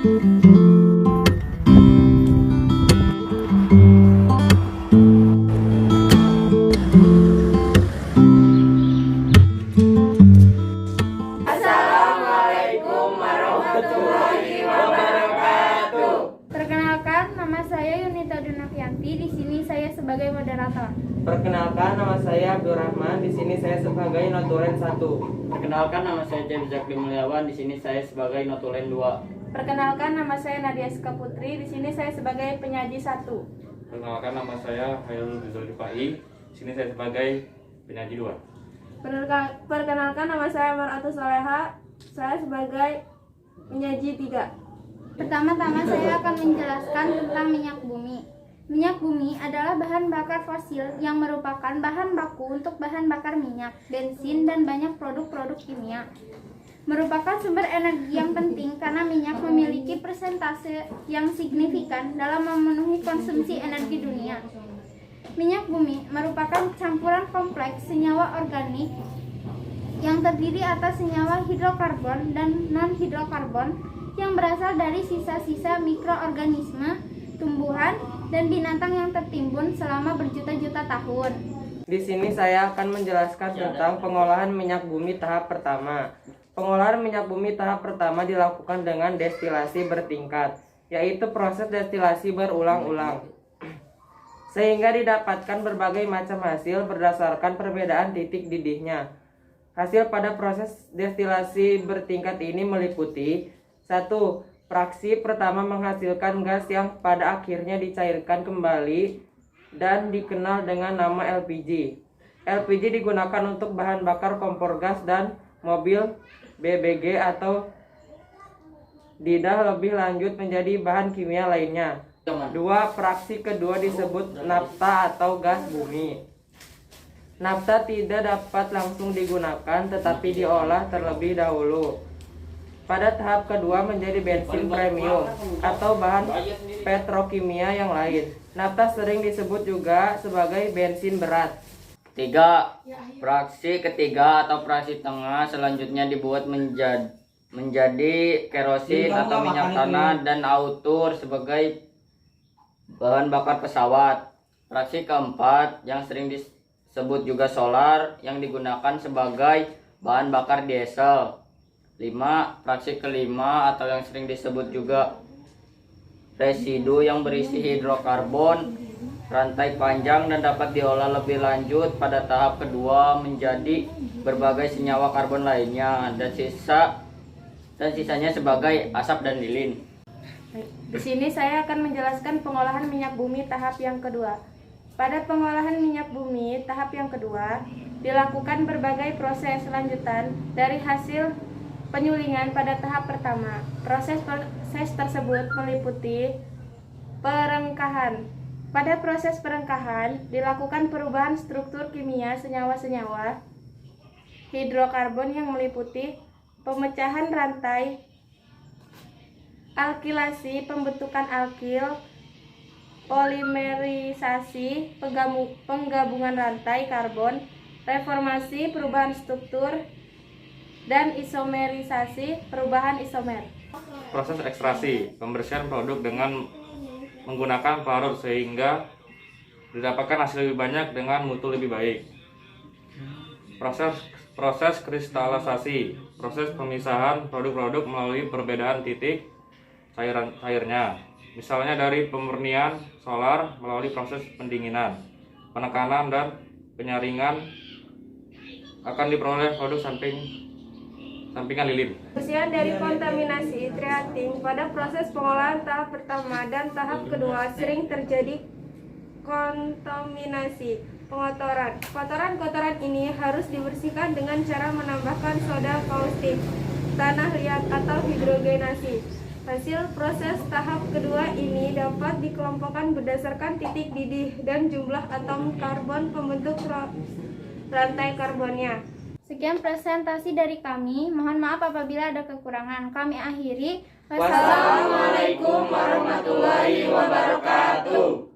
Assalamualaikum warahmatullahi wabarakatuh. Perkenalkan, nama saya Yunita Dunafianti. Di sini saya sebagai moderator. Perkenalkan, nama saya Abdurrahman. Di sini saya sebagai notulen 1. Perkenalkan, nama saya James Zakri Mulyawan. Di sini saya sebagai notulen 2. Perkenalkan, nama saya Nadia Ska Putri. Di sini saya sebagai penyaji 1. Perkenalkan, nama saya Hairul Zulkifli. Di sini saya sebagai penyaji 2. Perkenalkan, nama saya Mar'atus Soleha. Saya sebagai penyaji 3. Pertama-tama saya akan menjelaskan tentang minyak bumi. Minyak bumi adalah bahan bakar fosil yang merupakan bahan baku untuk bahan bakar minyak, bensin, dan banyak produk-produk kimia. Merupakan sumber energi yang penting karena minyak memiliki persentase yang signifikan dalam memenuhi konsumsi energi dunia. Minyak bumi merupakan campuran kompleks senyawa organik yang terdiri atas senyawa hidrokarbon dan non-hidrokarbon yang berasal dari sisa-sisa mikroorganisme, tumbuhan, dan binatang yang tertimbun selama berjuta-juta tahun. Di sini saya akan menjelaskan tentang pengolahan minyak bumi tahap pertama. Pengolahan minyak bumi tahap pertama dilakukan dengan destilasi bertingkat, yaitu proses destilasi berulang-ulang, sehingga didapatkan berbagai macam hasil berdasarkan perbedaan titik didihnya. Hasil pada proses destilasi bertingkat ini meliputi 1. Fraksi pertama menghasilkan gas yang pada akhirnya dicairkan kembali dan dikenal dengan nama LPG. LPG digunakan untuk bahan bakar kompor gas dan mobil BBG atau didah lebih lanjut menjadi bahan kimia lainnya. 2. Fraksi kedua disebut nafta atau gas bumi. Nafta tidak dapat langsung digunakan tetapi diolah terlebih dahulu. Pada tahap kedua menjadi bensin premium atau bahan petrokimia yang lain. Nafta sering disebut juga sebagai bensin berat. 3. Fraksi ketiga atau fraksi tengah selanjutnya dibuat menjadi kerosin atau minyak tanah dan autur sebagai bahan bakar pesawat. Fraksi keempat yang sering disebut juga solar yang digunakan sebagai bahan bakar diesel. 5. Fraksi kelima atau yang sering disebut juga residu yang berisi hidrokarbon rantai panjang dan dapat diolah lebih lanjut pada tahap kedua menjadi berbagai senyawa karbon lainnya dan sisanya sebagai asap dan lilin. Di sini saya akan menjelaskan pengolahan minyak bumi tahap yang kedua. Pada pengolahan minyak bumi tahap yang kedua, dilakukan berbagai proses lanjutan dari hasil penyulingan pada tahap pertama. Proses tersebut meliputi perengkahan. Pada proses perengkahan, dilakukan perubahan struktur kimia senyawa-senyawa hidrokarbon yang meliputi pemecahan rantai, alkilasi, pembentukan alkil, polimerisasi, penggabungan rantai karbon, reformasi, perubahan struktur, dan isomerisasi, perubahan isomer. Proses ekstraksi, pembersihan produk dengan menggunakan parut sehingga didapatkan hasil lebih banyak dengan mutu lebih baik. Proses kristalisasi, proses pemisahan produk-produk melalui perbedaan titik cairnya. Misalnya dari pemurnian solar melalui proses pendinginan, penekanan dan penyaringan akan diperoleh produk sampingan lilin. Pembersihan dari kontaminasi triating pada proses pengolahan tahap pertama dan tahap kedua sering terjadi kontaminasi pengotoran. Kotoran-kotoran ini harus dibersihkan dengan cara menambahkan soda kaustik, tanah liat atau hidrogenasi. Hasil proses tahap kedua ini dapat dikelompokkan berdasarkan titik didih dan jumlah atom karbon pembentuk rantai karbonnya. Sekian presentasi dari kami. Mohon maaf apabila ada kekurangan. Kami akhiri. Wassalamualaikum warahmatullahi wabarakatuh.